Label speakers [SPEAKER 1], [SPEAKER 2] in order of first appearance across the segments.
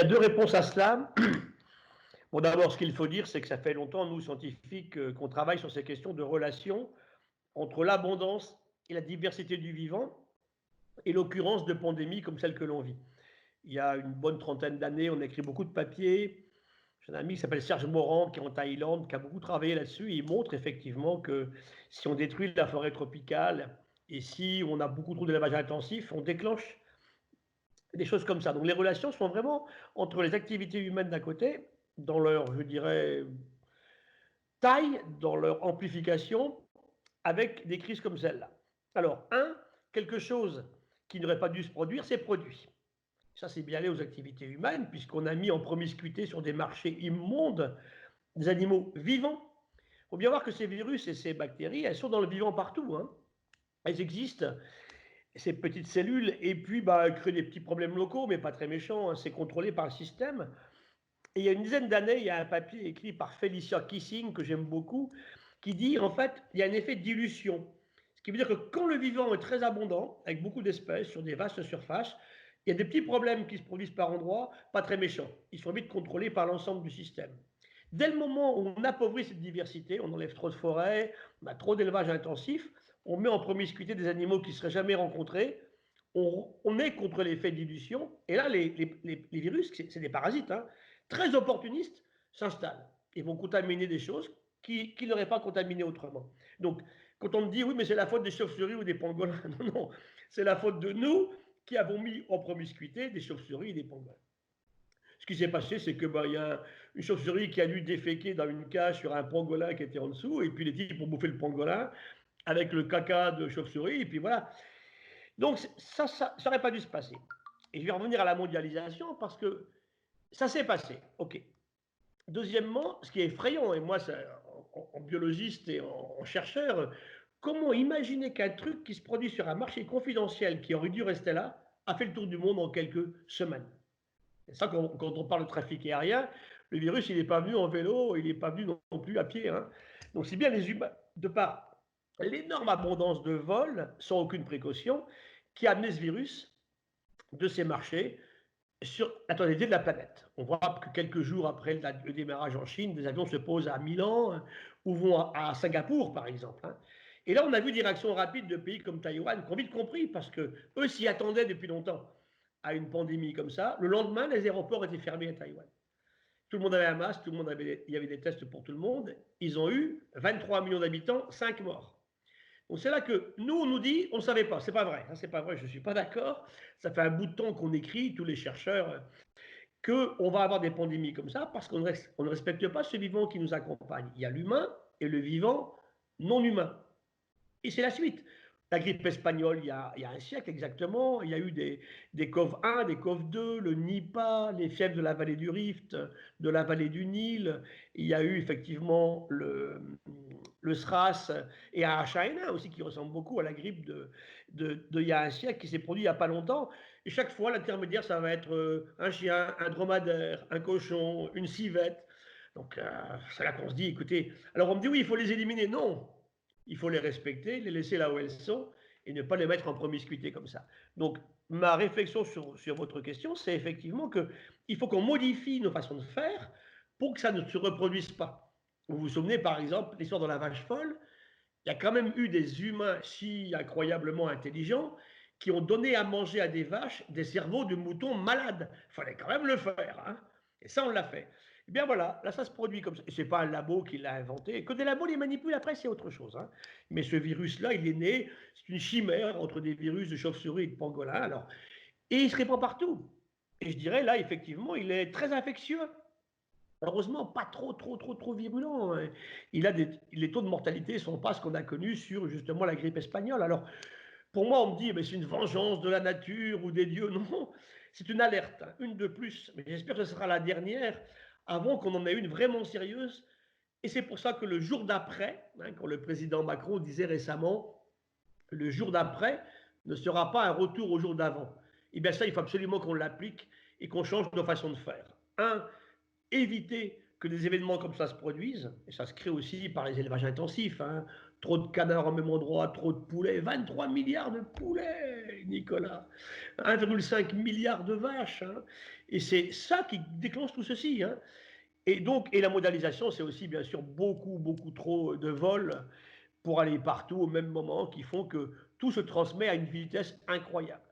[SPEAKER 1] y a deux réponses à cela. Bon, d'abord, ce qu'il faut dire, c'est que ça fait longtemps, nous, scientifiques, qu'on travaille sur ces questions de relation entre l'abondance et la diversité du vivant et l'occurrence de pandémies comme celle que l'on vit. Il y a une bonne trentaine d'années, on a écrit beaucoup de papiers. J'ai un ami qui s'appelle Serge Morand, qui est en Thaïlande, qui a beaucoup travaillé là-dessus. Il montre effectivement que si on détruit la forêt tropicale et si on a beaucoup trop d'élevage intensif, on déclenche des choses comme ça. Donc les relations sont vraiment entre les activités humaines d'un côté, dans leur, je dirais, taille, dans leur amplification, avec des crises comme celle-là. Alors, quelque chose qui n'aurait pas dû se produire, c'est produit. Ça, c'est bien lié aux activités humaines, puisqu'on a mis en promiscuité sur des marchés immondes des animaux vivants. Il faut bien voir que ces virus et ces bactéries, elles sont dans le vivant partout, hein. Elles existent, ces petites cellules, et puis elles créent des petits problèmes locaux, mais pas très méchants, hein. C'est contrôlé par le système. Et il y a une dizaine d'années, il y a un papier écrit par Felicia Kissing, que j'aime beaucoup, qui dit, en fait, il y a un effet de dilution. Ce qui veut dire que quand le vivant est très abondant, avec beaucoup d'espèces sur des vastes surfaces, il y a des petits problèmes qui se produisent par endroits, pas très méchants. Ils sont vite contrôlés par l'ensemble du système. Dès le moment où on appauvrit cette diversité, on enlève trop de forêts, on a trop d'élevage intensif, on met en promiscuité des animaux qui ne seraient jamais rencontrés, on est contre l'effet de dilution, et là, les virus, c'est des parasites, hein, très opportunistes, s'installent et vont contaminer des choses qui n'auraient pas contaminé autrement. Donc, quand on me dit, oui, mais c'est la faute des chauves-souris ou des pangolins, non, non, c'est la faute de nous qui avons mis en promiscuité des chauves-souris et des pangolins. Ce qui s'est passé, c'est que y a une chauve-souris qui a dû déféquer dans une cage sur un pangolin qui était en dessous, et puis les types ont bouffé le pangolin avec le caca de chauve-souris, et puis voilà. Donc ça n'aurait pas dû se passer. Et je vais revenir à la mondialisation parce que ça s'est passé, ok. Deuxièmement, ce qui est effrayant, et moi, en biologiste et en chercheur, comment imaginer qu'un truc qui se produit sur un marché confidentiel qui aurait dû rester là a fait le tour du monde en quelques semaines. C'est ça, quand on parle de trafic aérien, le virus, il n'est pas venu en vélo, il n'est pas venu non plus à pied, hein. Donc, c'est bien les humains, de par l'énorme abondance de vols, sans aucune précaution, qui a amené ce virus de ces marchés sur la totalité de la planète. On voit que quelques jours après le démarrage en Chine, des avions se posent à Milan ou vont à Singapour, par exemple, hein. Et là, on a vu des réactions rapides de pays comme Taïwan qui ont vite compris, parce qu'eux s'y attendaient depuis longtemps à une pandémie comme ça. Le lendemain, les aéroports étaient fermés à Taïwan. Tout le monde avait un masque, il y avait des tests pour tout le monde. Ils ont eu 23 millions d'habitants, 5 morts. Donc c'est là que nous, on nous dit, on ne savait pas. C'est pas vrai, hein, c'est pas vrai, je ne suis pas d'accord. Ça fait un bout de temps qu'on écrit, tous les chercheurs, qu'on va avoir des pandémies comme ça parce qu'on ne respecte pas ce vivant qui nous accompagne. Il y a l'humain et le vivant non humain. Et c'est la suite. La grippe espagnole, il y a un siècle exactement, il y a eu des COV-1, des COV-2, le Nipah, les fièvres de la vallée du Rift, de la vallée du Nil. Il y a eu effectivement le SRAS et un H1N1 aussi qui ressemble beaucoup à la grippe de il y a un siècle qui s'est produit il n'y a pas longtemps. Et chaque fois, l'intermédiaire, ça va être un chien, un dromadaire, un cochon, une civette. Donc, c'est là qu'on se dit, écoutez, alors on me dit oui, il faut les éliminer. Non, il faut les respecter, les laisser là où elles sont et ne pas les mettre en promiscuité comme ça. Donc, ma réflexion sur votre question, c'est effectivement qu'il faut qu'on modifie nos façons de faire pour que ça ne se reproduise pas. Vous vous souvenez, par exemple, l'histoire de la vache folle. Il y a quand même eu des humains si incroyablement intelligents qui ont donné à manger à des vaches des cerveaux de moutons malades. Il fallait quand même le faire, hein. Et ça, on l'a fait. Eh bien voilà, là, ça se produit comme ça. Et ce n'est pas un labo qui l'a inventé. Que des labos les manipulent après, c'est autre chose, hein. Mais ce virus-là, il est né, c'est une chimère entre des virus de chauve-souris et de pangolin. Alors, et il se répand partout. Et je dirais, là, effectivement, il est très infectieux. Heureusement, pas trop virulent, hein. Les taux de mortalité ne sont pas ce qu'on a connu sur justement la grippe espagnole. Alors, pour moi, on me dit, c'est une vengeance de la nature ou des dieux. Non, c'est une alerte, hein, une de plus. Mais j'espère que ce sera la dernière avant qu'on en ait une vraiment sérieuse. Et c'est pour ça que le jour d'après, hein, quand le président Macron disait récemment, le jour d'après ne sera pas un retour au jour d'avant. Eh bien ça, il faut absolument qu'on l'applique et qu'on change nos façons de faire. Éviter que des événements comme ça se produisent, et ça se crée aussi par les élevages intensifs, hein, Trop de canards au même endroit, trop de poulets, 23 milliards de poulets, Nicolas, 1,5 milliard de vaches, hein. Et c'est ça qui déclenche tout ceci, hein. Et donc, et la mondialisation, c'est aussi bien sûr beaucoup, beaucoup trop de vols pour aller partout au même moment qui font que tout se transmet à une vitesse incroyable.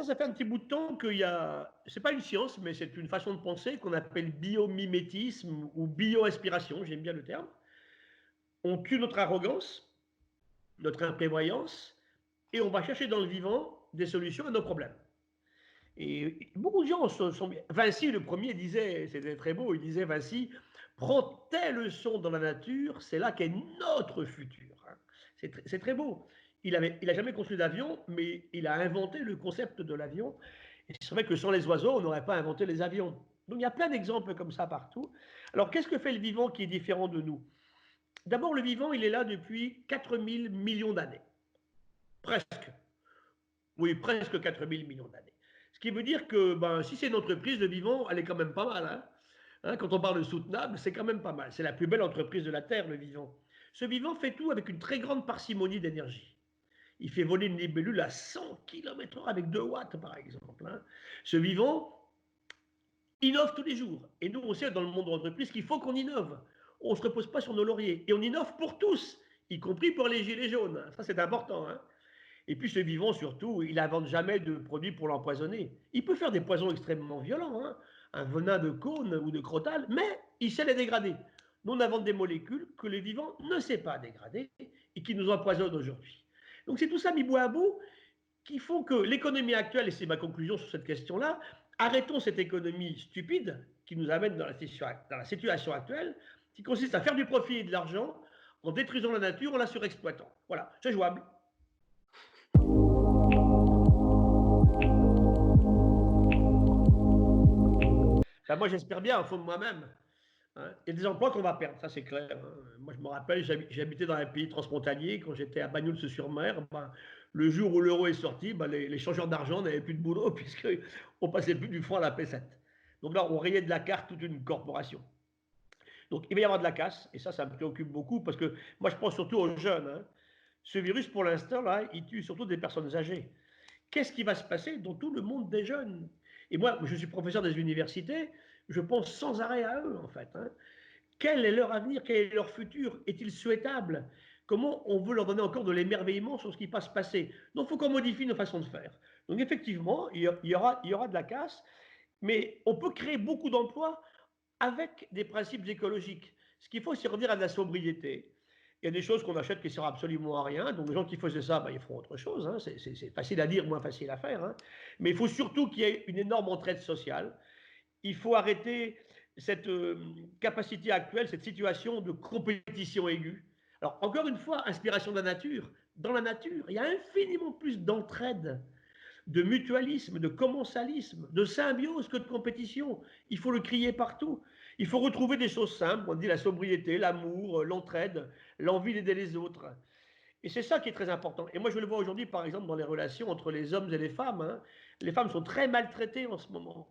[SPEAKER 1] Ça fait un petit bout de temps qu'il y a, c'est pas une science, mais c'est une façon de penser qu'on appelle biomimétisme ou bioinspiration, j'aime bien le terme. On tue notre arrogance, notre imprévoyance, et on va chercher dans le vivant des solutions à nos problèmes. Et beaucoup de gens sont... Vinci, le premier, disait, c'était très beau, il disait, Vinci, prends tes leçons dans la nature, c'est là qu'est notre futur. C'est très beau. Il n'a jamais construit d'avion, mais il a inventé le concept de l'avion. Et c'est vrai que sans les oiseaux, on n'aurait pas inventé les avions. Donc il y a plein d'exemples comme ça partout. Alors qu'est-ce que fait le vivant qui est différent de nous? D'abord, le vivant, il est là depuis 4000 millions d'années. Presque. Oui, presque 4000 millions d'années. Ce qui veut dire que si c'est une entreprise, le vivant, elle est quand même pas mal. Hein, quand on parle de soutenable, c'est quand même pas mal. C'est la plus belle entreprise de la Terre, le vivant. Ce vivant fait tout avec une très grande parcimonie d'énergie. Il fait voler une libellule à 100 km/h avec 2 watts, par exemple. Hein. Ce vivant innove tous les jours. Et nous, on sait dans le monde de l'entreprise qu'il faut qu'on innove. On ne se repose pas sur nos lauriers. Et on innove pour tous, y compris pour les gilets jaunes. Ça, c'est important. Hein. Et puis ce vivant, surtout, il n'invente jamais de produits pour l'empoisonner. Il peut faire des poisons extrêmement violents, hein, un venin de cône ou de crotal, mais il sait les dégrader. Nous, on invente des molécules que le vivant ne sait pas dégrader et qui nous empoisonnent aujourd'hui. Donc c'est tout ça mis bout à bout qui font que l'économie actuelle, et c'est ma conclusion sur cette question-là, arrêtons cette économie stupide qui nous amène dans la situation actuelle, qui consiste à faire du profit et de l'argent en détruisant la nature, en la surexploitant. Voilà, c'est jouable. Ben moi, j'espère bien, au fond de moi-même. Hein. Il y a des emplois qu'on va perdre, ça c'est clair. Hein. Moi, je me rappelle, j'habitais dans un pays transfrontalier, quand j'étais à Bagnols-sur-Mer, le jour où l'euro est sorti, les changeurs d'argent n'avaient plus de boulot, puisqu'on passait plus du franc à la pesette. Donc là, on rayait de la carte toute une corporation. Donc il va y avoir de la casse, et ça me préoccupe beaucoup, parce que moi, je pense surtout aux jeunes. Hein. Ce virus, pour l'instant, là, il tue surtout des personnes âgées. Qu'est-ce qui va se passer dans tout le monde des jeunes? Et moi, je suis professeur des universités, je pense sans arrêt à eux, en fait. Hein. Quel est leur avenir? Quel est leur futur? Est-il souhaitable? Comment on veut leur donner encore de l'émerveillement sur ce qui va se passer? Donc, il faut qu'on modifie nos façons de faire. Donc, effectivement, il y aura de la casse, mais on peut créer beaucoup d'emplois avec des principes écologiques. Ce qu'il faut, c'est revenir à de la sobriété. Il y a des choses qu'on achète qui ne servent absolument à rien. Donc, les gens qui faisaient ça, ils feront autre chose. Hein. C'est facile à dire, moins facile à faire. Hein. Mais il faut surtout qu'il y ait une énorme entraide sociale. Il faut arrêter cette capacité actuelle, cette situation de compétition aiguë. Alors, encore une fois, inspiration de la nature. Dans la nature, il y a infiniment plus d'entraide, de mutualisme, de commensalisme, de symbiose que de compétition. Il faut le crier partout. Il faut retrouver des choses simples, on dit la sobriété, l'amour, l'entraide, l'envie d'aider les autres. Et c'est ça qui est très important. Et moi, je le vois aujourd'hui, par exemple, dans les relations entre les hommes et les femmes. Hein. Les femmes sont très maltraitées en ce moment.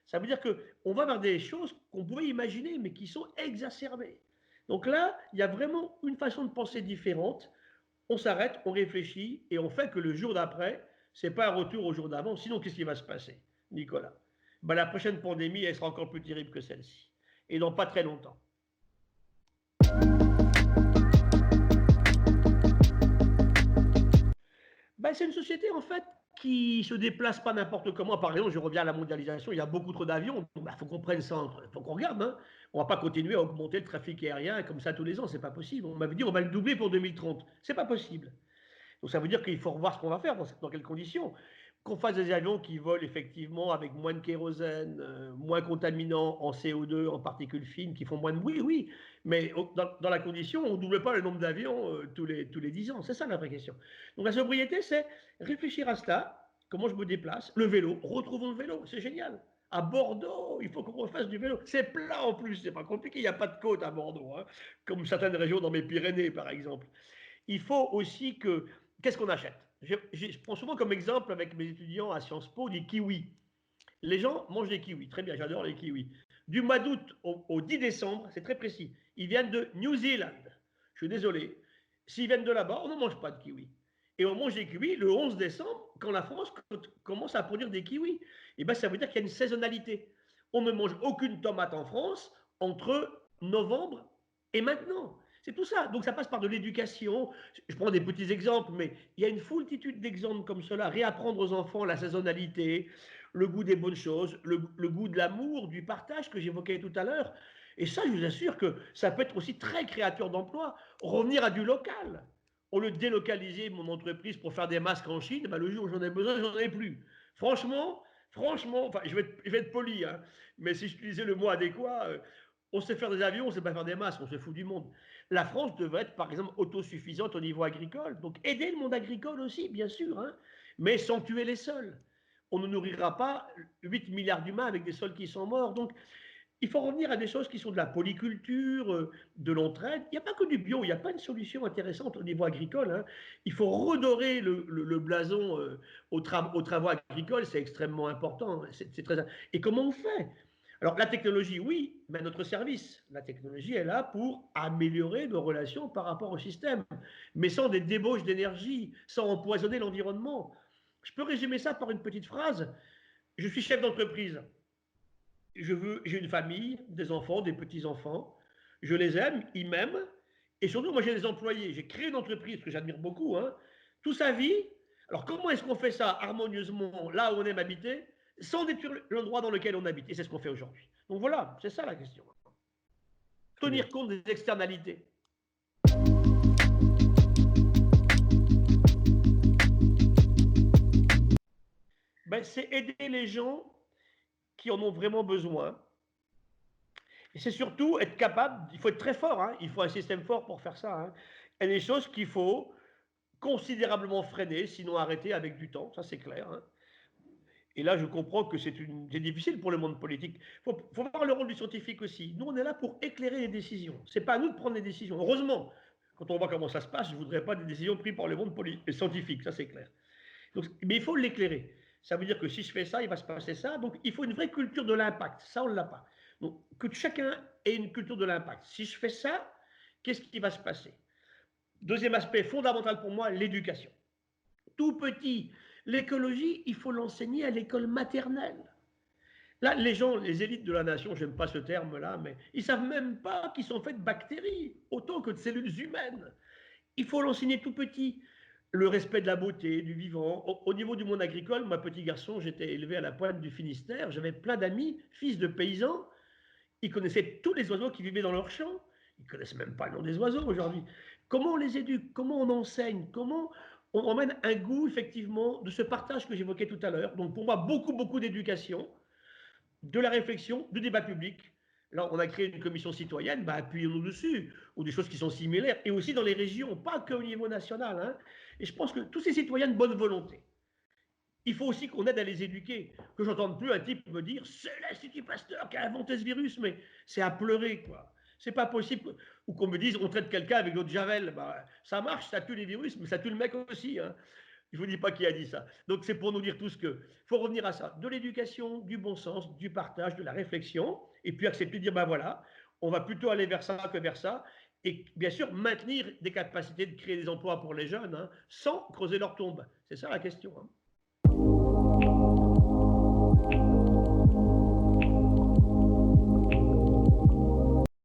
[SPEAKER 1] Ça veut dire qu'on va vers des choses qu'on pouvait imaginer, mais qui sont exacerbées. Donc là, il y a vraiment une façon de penser différente. On s'arrête, on réfléchit, et on fait que le jour d'après, ce n'est pas un retour au jour d'avant. Sinon, qu'est-ce qui va se passer, Nicolas? La prochaine pandémie, elle sera encore plus terrible que celle-ci. Et dans pas très longtemps. C'est une société, en fait, qui ne se déplace pas n'importe comment. Par exemple, je reviens à la mondialisation, il y a beaucoup trop d'avions. Il faut qu'on prenne ça, il faut qu'on regarde. Hein. On ne va pas continuer à augmenter le trafic aérien comme ça tous les ans, ce n'est pas possible. On m'avait dit on va le doubler pour 2030. Ce n'est pas possible. Donc ça veut dire qu'il faut revoir ce qu'on va faire, dans quelles conditions. Qu'on fasse des avions qui volent effectivement avec moins de kérosène, moins contaminants en CO2, en particules fines, qui font moins de bruit, oui. Mais dans la condition, on ne double pas le nombre d'avions tous les 10 ans. C'est ça la vraie question. Donc la sobriété, c'est réfléchir à cela, comment je me déplace. Le vélo, retrouvons le vélo, c'est génial. À Bordeaux, il faut qu'on refasse du vélo. C'est plat en plus, c'est pas compliqué, il n'y a pas de côte à Bordeaux, hein, comme certaines régions dans mes Pyrénées, par exemple. Il faut aussi que... Qu'est-ce qu'on achète? Je prends souvent comme exemple avec mes étudiants à Sciences Po des kiwis. Les gens mangent des kiwis. Très bien, j'adore les kiwis. Du mois d'août au 10 décembre, c'est très précis, ils viennent de New Zealand. Je suis désolé. S'ils viennent de là-bas, on ne mange pas de kiwis. Et on mange des kiwis le 11 décembre, quand la France commence à produire des kiwis. Et bien, ça veut dire qu'il y a une saisonnalité. On ne mange aucune tomate en France entre novembre et maintenant. C'est tout ça. Donc ça passe par de l'éducation. Je prends des petits exemples, mais il y a une foultitude d'exemples comme cela. Réapprendre aux enfants la saisonnalité, le goût des bonnes choses, le goût de l'amour, du partage que j'évoquais tout à l'heure. Et ça, je vous assure que ça peut être aussi très créateur d'emplois. Revenir à du local. Au lieu de délocaliser mon entreprise pour faire des masques en Chine, ben le jour où j'en ai besoin, j'en ai plus. Franchement, enfin, je vais être poli, hein, mais si j'utilisais le mot adéquat, on sait faire des avions, on ne sait pas faire des masques, on se fout du monde. La France devrait être, par exemple, autosuffisante au niveau agricole. Donc, aider le monde agricole aussi, bien sûr, hein, mais sans tuer les sols. On ne nourrira pas 8 milliards d'humains avec des sols qui sont morts. Donc, il faut revenir à des choses qui sont de la polyculture, de l'entraide. Il n'y a pas que du bio, il n'y a pas une solution intéressante au niveau agricole, hein. Il faut redorer le blason aux travaux agricoles, c'est extrêmement important. C'est très... Et comment on fait? Alors la technologie, oui, mais à notre service. La technologie est là pour améliorer nos relations par rapport au système, mais sans des débauches d'énergie, sans empoisonner l'environnement. Je peux résumer ça par une petite phrase. Je suis chef d'entreprise. J'ai une famille, des enfants, des petits-enfants. Je les aime, ils m'aiment. Et surtout, moi, j'ai des employés. J'ai créé une entreprise que j'admire beaucoup, hein, toute sa vie. Alors, comment est-ce qu'on fait ça harmonieusement là où on aime habiter, sans détruire l'endroit dans lequel on habite? Et c'est ce qu'on fait aujourd'hui. Donc voilà, c'est ça la question. Tenir compte des externalités. Ben, c'est aider les gens qui en ont vraiment besoin. Et c'est surtout être capable, il faut être très fort, hein, il faut un système fort pour faire ça. Hein. Il y a des choses qu'il faut considérablement freiner, sinon arrêter avec du temps, ça c'est clair. Hein. Et là, je comprends que c'est difficile pour le monde politique. Il faut voir le rôle du scientifique aussi. Nous, on est là pour éclairer les décisions. Ce n'est pas à nous de prendre les décisions. Heureusement, quand on voit comment ça se passe, je ne voudrais pas des décisions prises par le monde scientifique, ça c'est clair. Donc, mais il faut l'éclairer. Ça veut dire que si je fais ça, il va se passer ça. Donc, il faut une vraie culture de l'impact. Ça, on ne l'a pas. Donc, que chacun ait une culture de l'impact. Si je fais ça, qu'est-ce qui va se passer? Deuxième aspect fondamental pour moi, l'éducation. Tout petit, l'écologie, il faut l'enseigner à l'école maternelle. Là, les gens, les élites de la nation, j'aime pas ce terme-là, mais ils savent même pas qu'ils sont faits de bactéries, autant que de cellules humaines. Il faut l'enseigner tout petit. Le respect de la beauté, du vivant. Au niveau du monde agricole, moi, petit garçon, j'étais élevé à la pointe du Finistère. J'avais plein d'amis, fils de paysans. Ils connaissaient tous les oiseaux qui vivaient dans leurs champs. Ils ne connaissent même pas le nom des oiseaux aujourd'hui. Comment on les éduque? Comment on enseigne? Comment on emmène un goût, effectivement, de ce partage que j'évoquais tout à l'heure? Donc, pour moi, beaucoup d'éducation, de la réflexion, du débat public. Là, on a créé une commission citoyenne, bah, appuyons-nous dessus, ou des choses qui sont similaires, et aussi dans les régions, pas qu'au niveau national. Hein. Et je pense que tous ces citoyens de bonne volonté, il faut aussi qu'on aide à les éduquer. Que j'entende plus un type me dire c'est l'Institut Pasteur qui a inventé ce virus, mais c'est à pleurer, quoi. C'est pas possible. Ou qu'on me dise on traite quelqu'un avec l'eau de Javel. Bah, ça marche, ça tue les virus, mais ça tue le mec aussi. Hein. Je ne vous dis pas qui a dit ça. Donc c'est pour nous dire tous qu'il faut revenir à ça. De l'éducation, du bon sens, du partage, de la réflexion, et puis accepter de dire ben voilà, on va plutôt aller vers ça que vers ça. Et bien sûr, maintenir des capacités de créer des emplois pour les jeunes, hein, sans creuser leur tombe. C'est ça la question. Hein.